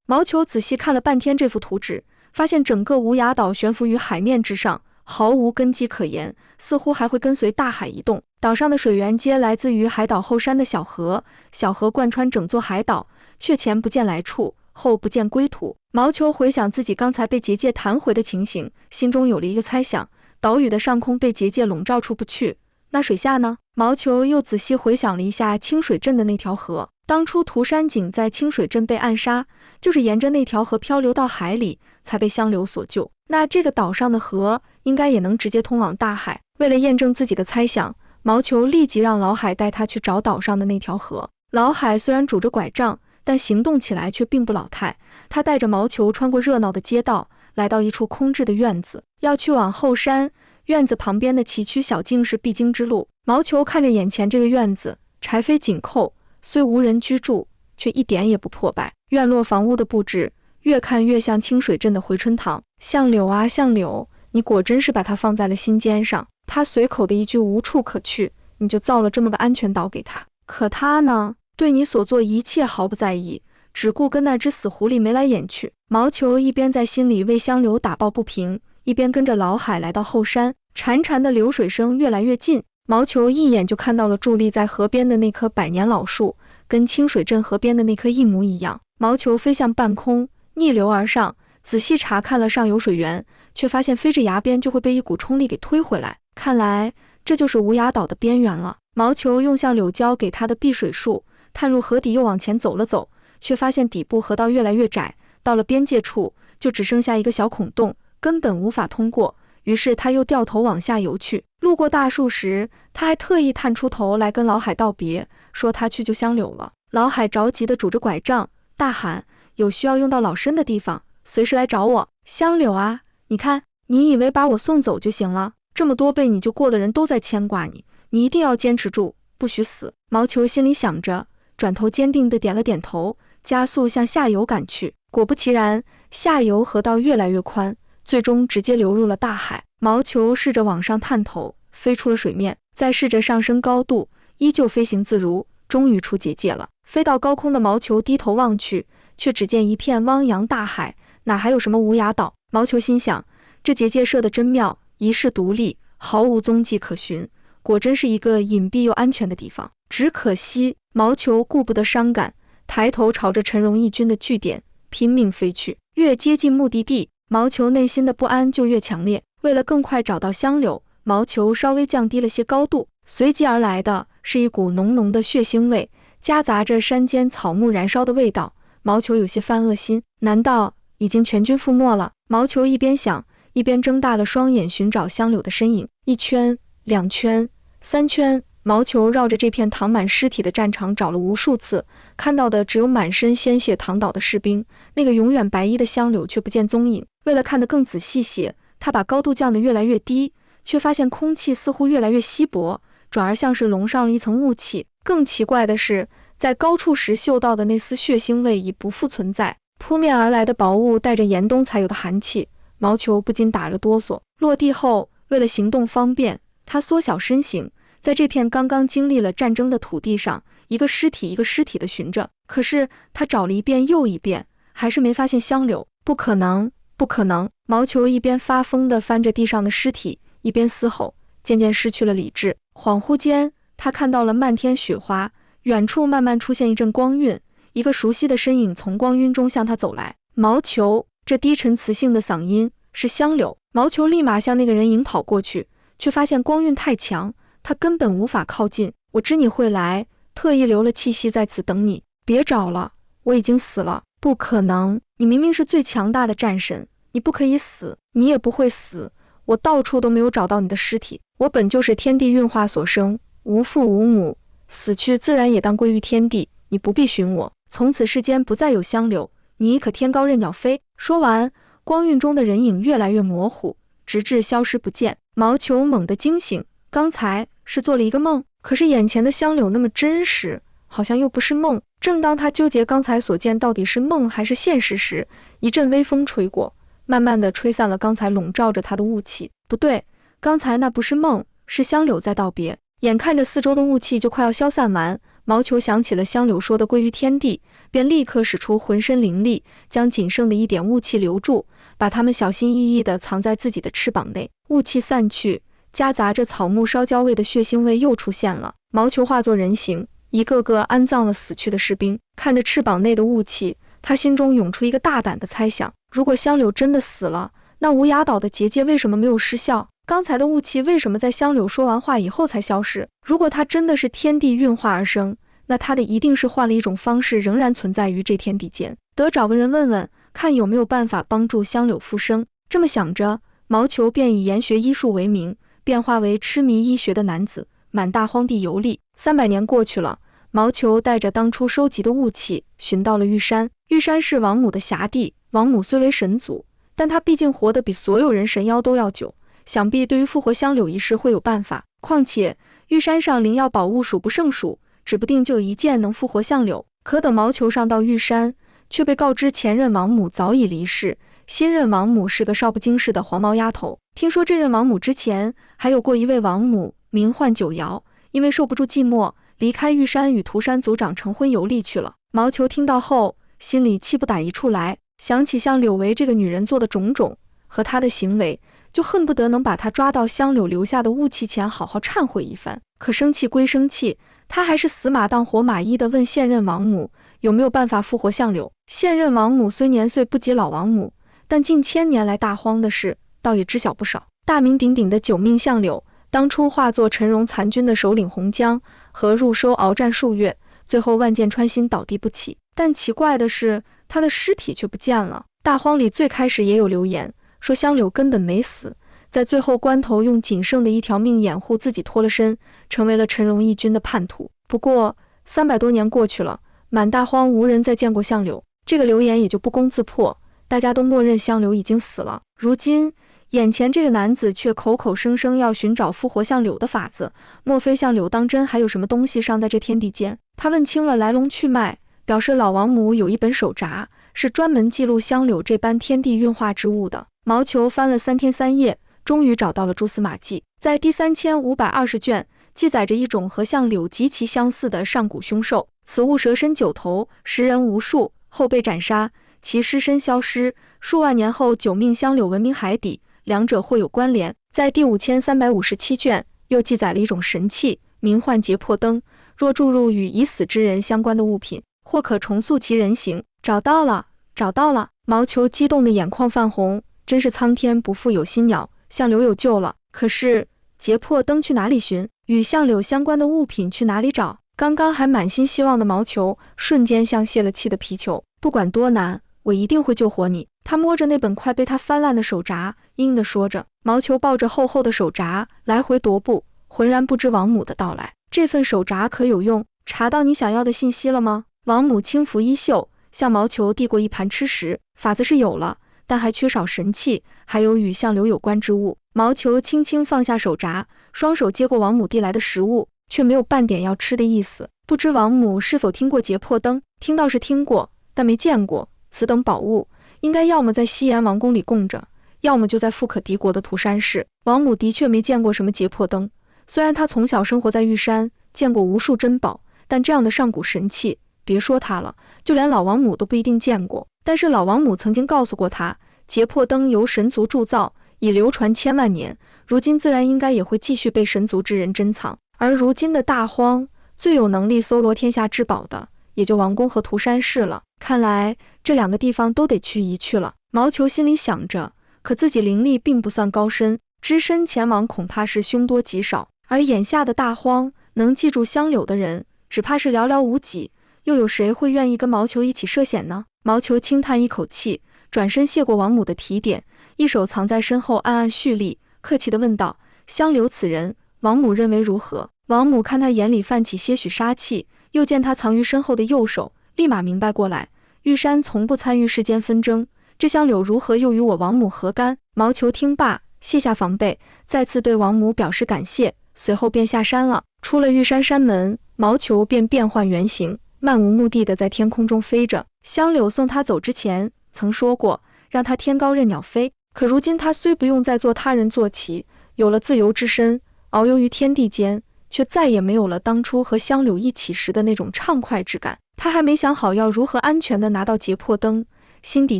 毛球仔细看了半天这幅图纸，发现整个无涯岛悬浮于海面之上，毫无根基可言，似乎还会跟随大海移动。岛上的水源皆来自于海岛后山的小河，小河贯穿整座海岛，却前不见来处，后不见归途。毛球回想自己刚才被结界弹回的情形，心中有了一个猜想：岛屿的上空被结界笼罩出不去，那水下呢？毛球又仔细回想了一下清水镇的那条河，当初涂山璟在清水镇被暗杀，就是沿着那条河漂流到海里，才被香柳所救。那这个岛上的河应该也能直接通往大海。为了验证自己的猜想，毛球立即让老海带他去找岛上的那条河。老海虽然拄着拐杖，但行动起来却并不老态。他带着毛球穿过热闹的街道，来到一处空置的院子，要去往后山。院子旁边的崎岖小径是必经之路。毛球看着眼前这个院子，柴扉紧扣，虽无人居住，却一点也不破败。院落房屋的布置越看越像清水镇的回春堂。相柳啊相柳，你果真是把它放在了心尖上。他随口的一句无处可去，你就造了这么个安全岛给他。可他呢，对你所做一切毫不在意，只顾跟那只死狐狸眉来眼去。毛球一边在心里为香柳打抱不平，一边跟着老海来到后山。潺潺的流水声越来越近，毛球一眼就看到了伫立在河边的那棵百年老树，跟清水镇河边的那棵一模一样。毛球飞向半空，逆流而上，仔细查看了上游水源，却发现飞至崖边就会被一股冲力给推回来。看来这就是无涯岛的边缘了。毛球用向柳胶给他的避水术，探入河底又往前走了走，却发现底部河道越来越窄，到了边界处就只剩下一个小孔洞，根本无法通过。于是他又掉头往下游去。路过大树时，他还特意探出头来跟老海道别，说他去救香柳了。老海着急地拄着拐杖，大喊：有需要用到老身的地方，随时来找我。香柳啊，你看，你以为把我送走就行了？这么多被你救过的人都在牵挂你，你一定要坚持住，不许死。毛球心里想着，转头坚定地点了点头，加速向下游赶去。果不其然，下游河道越来越宽，最终直接流入了大海。毛球试着往上探头，飞出了水面，再试着上升高度，依旧飞行自如，终于出结界了。飞到高空的毛球低头望去，却只见一片汪洋大海，哪还有什么无涯岛？毛球心想，这结界设得真妙，一世独立，毫无踪迹可寻，果真是一个隐蔽又安全的地方。只可惜，毛球顾不得伤感，抬头朝着陈荣义军的据点拼命飞去。越接近目的地，毛球内心的不安就越强烈。为了更快找到香柳，毛球稍微降低了些高度，随即而来的是一股浓浓的血腥味，夹杂着山间草木燃烧的味道。毛球有些犯恶心，难道已经全军覆没了？毛球一边想，一边睁大了双眼寻找香柳的身影。一圈、两圈、三圈，毛球绕着这片躺满尸体的战场找了无数次，看到的只有满身鲜血躺倒的士兵，那个永远白衣的香柳却不见踪影。为了看得更仔细些，他把高度降得越来越低，却发现空气似乎越来越稀薄，转而像是笼上了一层雾气。更奇怪的是，在高处时嗅到的那丝血腥味已不复存在，扑面而来的薄雾带着严冬才有的寒气，毛球不禁打了哆嗦。落地后，为了行动方便，他缩小身形，在这片刚刚经历了战争的土地上，一个尸体一个尸体地寻着。可是他找了一遍又一遍，还是没发现香柳。不可能，不可能！毛球一边发疯地翻着地上的尸体，一边嘶吼，渐渐失去了理智。恍惚间，他看到了漫天雪花，远处慢慢出现一阵光晕，一个熟悉的身影从光晕中向他走来。毛球，这低沉磁性的嗓音是香柳。毛球立马向那个人影跑过去，却发现光晕太强，他根本无法靠近。我知你会来，特意留了气息在此等你，别找了，我已经死了。不可能，你明明是最强大的战神，你不可以死，你也不会死。我到处都没有找到你的尸体，我本就是天地运化所生，无父无母，死去自然也当归于天地，你不必寻我。从此世间不再有香柳，你可天高任鸟飞。说完，光晕中的人影越来越模糊，直至消失不见。毛球猛地惊醒，刚才是做了一个梦，可是眼前的香柳那么真实，好像又不是梦。正当他纠结刚才所见到底是梦还是现实时，一阵微风吹过，慢慢地吹散了刚才笼罩着他的雾气。不对，刚才那不是梦，是香柳在道别。眼看着四周的雾气就快要消散完，毛球想起了香柳说的归于天地，便立刻使出浑身灵力，将仅剩的一点雾气留住，把它们小心翼翼地藏在自己的翅膀内。雾气散去，夹杂着草木烧焦味的血腥味又出现了。毛球化作人形，一个个安葬了死去的士兵。看着翅膀内的雾气，他心中涌出一个大胆的猜想：如果香柳真的死了，那无涯岛的结界为什么没有失效？刚才的雾气为什么在香柳说完话以后才消失？如果它真的是天地运化而生，那它的一定是换了一种方式，仍然存在于这天地间。得找个人问问，看有没有办法帮助香柳复生。这么想着，毛球便以研学医术为名，变化为痴迷医学的男子，满大荒地游历。300年过去了，毛球带着当初收集的雾气，寻到了玉山。玉山是王母的辖地，王母虽为神族，但她毕竟活得比所有人神妖都要久，想必对于复活香柳一事会有办法。况且玉山上灵药宝物数不胜数，指不定就有一件能复活香柳。可等毛球上到玉山，却被告知前任王母早已离世，新任王母是个少不经事的黄毛丫头。听说这任王母之前还有过一位王母，名唤九瑶，因为受不住寂寞，离开玉山与涂山族长成婚游历去了。毛球听到后，心里气不打一处来，想起像柳维这个女人做的种种和她的行为，就恨不得能把她抓到香柳留下的雾气前好好忏悔一番。可生气归生气，他还是死马当活马医地问现任王母有没有办法复活香柳。现任王母虽年岁不及老王母，但近1000年来大荒的事倒也知晓不少。大名鼎鼎的九命香柳，当初化作陈荣残军的首领洪江，和入收鏖战数月，最后万箭穿心倒地不起。但奇怪的是，他的尸体却不见了。大荒里最开始也有流言说香柳根本没死，在最后关头用仅剩的一条命掩护自己脱了身，成为了陈荣义军的叛徒。不过300多年过去了，满大荒无人再见过香柳，这个流言也就不攻自破，大家都默认香柳已经死了。如今眼前这个男子却口口声声要寻找复活香柳的法子，莫非香柳当真还有什么东西尚在这天地间？他问清了来龙去脉，表示老王母有一本手札，是专门记录香柳这般天地运化之物的。毛球翻了3天3夜，终于找到了蛛丝马迹。在第3520卷记载着一种和香柳极其相似的上古凶兽，此物蛇身9头，食人无数，后被斩杀，其尸身消失，数万年后九命香柳闻名海底，两者或有关联。在第5357卷又记载了一种神器，名唤劫破灯，若注入与已死之人相关的物品，或可重塑其人形。找到了，找到了！毛球激动的眼眶泛红，真是苍天不负有心鸟，香柳有救了。可是劫破灯去哪里寻？与香柳相关的物品去哪里找？刚刚还满心希望的毛球，瞬间像泄了气的皮球。不管多难，我一定会救活你。他摸着那本快被他翻烂的手札，阴阴地说着。毛球抱着厚厚的手札，来回踱步，浑然不知王母的到来。这份手札可有用？查到你想要的信息了吗？王母轻拂衣袖，向毛球递过一盘吃食。法子是有了，但还缺少神器，还有与香柳有关之物。毛球轻轻放下手札，双手接过王母递来的食物，却没有半点要吃的意思。不知王母是否听过劫破灯？听到是听过，但没见过。此等宝物，应该要么在西岩王宫里供着，要么就在富可敌国的涂山市。王母的确没见过什么劫破灯，虽然她从小生活在玉山，见过无数珍宝，但这样的上古神器，别说她了，就连老王母都不一定见过。但是老王母曾经告诉过她，劫破灯由神族铸造，已流传千万年，如今自然应该也会继续被神族之人珍藏。而如今的大荒，最有能力搜罗天下至宝的，也就王宫和涂山市了。看来这2个地方都得去一去了。毛球心里想着，可自己灵力并不算高深，只身前往恐怕是凶多吉少。而眼下的大荒，能记住香柳的人，只怕是寥寥无几，又有谁会愿意跟毛球一起涉险呢？毛球轻叹一口气，转身谢过王母的提点，一手藏在身后暗暗蓄力，客气地问道：香柳此人，王母认为如何？王母看他眼里泛起些许杀气，又见他藏于身后的右手，立马明白过来，玉山从不参与世间纷争，这香柳如何又与我王母何干？毛球听罢，卸下防备，再次对王母表示感谢，随后便下山了。出了玉山山门，毛球便变换原形，漫无目的地在天空中飞着。香柳送他走之前曾说过，让他天高任鸟飞。可如今他虽不用再做他人坐骑，有了自由之身，遨游于天地间，却再也没有了当初和香柳一起时的那种畅快之感。他还没想好要如何安全地拿到结魄灯，心底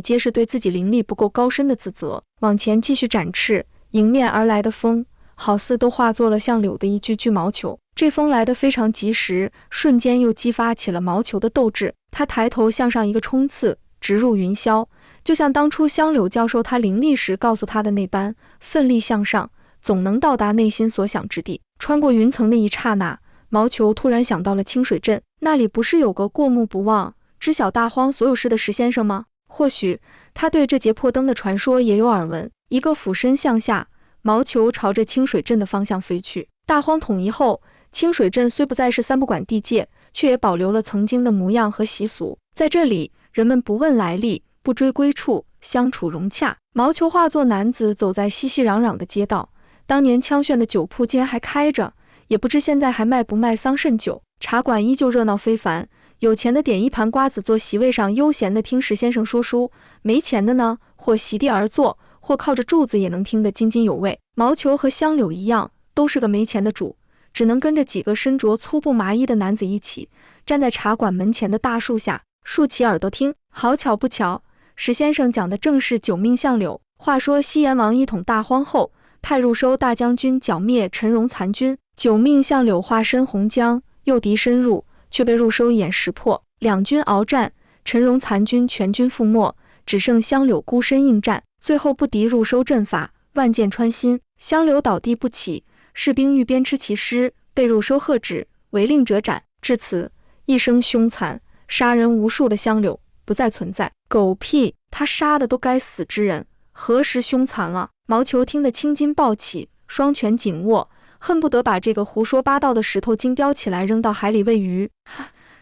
皆是对自己灵力不够高深的自责。往前继续展翅，迎面而来的风好似都化作了像柳的一具具毛球。这风来得非常及时，瞬间又激发起了毛球的斗志。他抬头向上一个冲刺，直入云霄，就像当初香柳教授他灵力时告诉他的那般，奋力向上，总能到达内心所想之地。穿过云层的一刹那，毛球突然想到了清水镇，那里不是有个过目不忘、知晓大荒所有事的石先生吗？或许他对这结魄灯的传说也有耳闻。一个俯身向下，毛球朝着清水镇的方向飞去。大荒统一后，清水镇虽不再是三不管地界，却也保留了曾经的模样和习俗。在这里，人们不问来历，不追归处，相处融洽。毛球化作男子走在熙熙攘攘的街道，当年枪炫的酒铺竟然还开着，也不知现在还卖不卖桑葚酒。茶馆依旧热闹非凡，有钱的点一盘瓜子，坐席位上悠闲地听石先生说书，没钱的呢，或席地而坐，或靠着柱子也能听得津津有味。毛球和香柳一样，都是个没钱的主，只能跟着几个身着粗布麻衣的男子一起站在茶馆门前的大树下，竖起耳朵听。好巧不巧，石先生讲的正是九命相柳。话说西阎王一统大荒后，派入收大将军剿灭陈荣残军，九命相柳化身洪江，诱敌深入，却被入收一眼识破。两军鏖战，陈荣残军全军覆没，只剩香柳孤身应战，最后不敌入收阵法，万箭穿心，香柳倒地不起。士兵欲鞭笞其尸，被入收喝止，违令者斩。至此，一生凶残、杀人无数的香柳不再存在。狗屁！他杀的都该死之人，何时凶残了？毛球听得青筋暴起，双拳紧握，恨不得把这个胡说八道的石头精叼起来扔到海里喂鱼。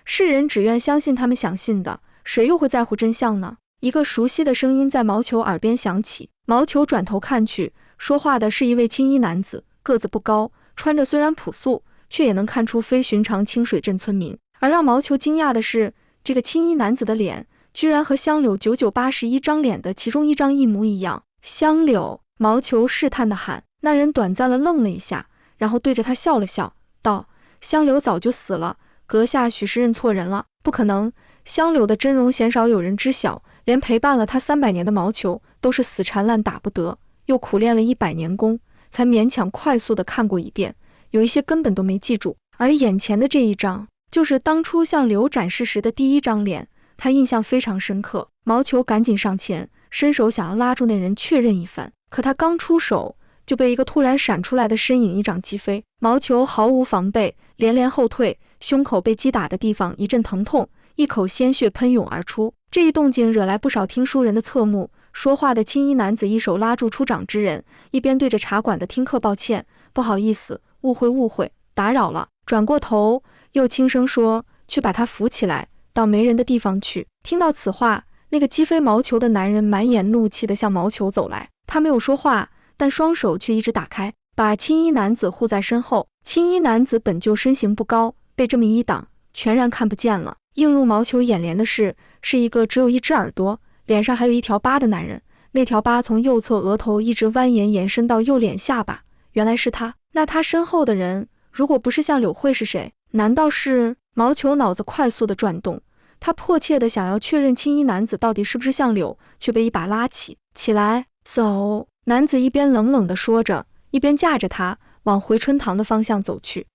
世人只愿相信他们想信的，谁又会在乎真相呢？一个熟悉的声音在毛球耳边响起，毛球转头看去，说话的是一位青衣男子，个子不高，穿着虽然朴素，却也能看出非寻常清水镇村民。而让毛球惊讶的是，这个青衣男子的脸居然和香柳991张脸的其中一张一模一样。香柳！毛球试探地喊。那人短暂地愣了一下，然后对着他笑了笑，道：香柳早就死了，阁下许是认错人了。不可能，香柳的真容鲜少有人知晓，连陪伴了他300年的毛球都是死缠烂打不得，又苦练了100年功，才勉强快速地看过一遍，有一些根本都没记住。而眼前的这一张，就是当初向柳展示时的第一张脸，他印象非常深刻。毛球赶紧上前，伸手想要拉住那人确认一番，可他刚出手，就被一个突然闪出来的身影一掌击飞。毛球毫无防备，连连后退，胸口被击打的地方一阵疼痛，一口鲜血喷涌而出。这一动静惹来不少听书人的侧目。说话的青衣男子一手拉住出掌之人，一边对着茶馆的听客抱歉：不好意思，误会，打扰了。转过头又轻声说：去把他扶起来，到没人的地方去。听到此话，那个击飞毛球的男人满眼怒气地向毛球走来，他没有说话，但双手却一直打开，把青衣男子护在身后。青衣男子本就身形不高，被这么一挡，全然看不见了。映入毛球眼帘的是一个只有一只耳朵，脸上还有一条疤的男人，那条疤从右侧额头一直蜿蜒延伸到右脸下巴。原来是他。那他身后的人，如果不是向柳会是谁？难道是……毛球脑子快速地转动，他迫切地想要确认青衣男子到底是不是向柳，却被一把拉起。起来，走！男子一边冷冷地说着，一边架着他往回春堂的方向走去。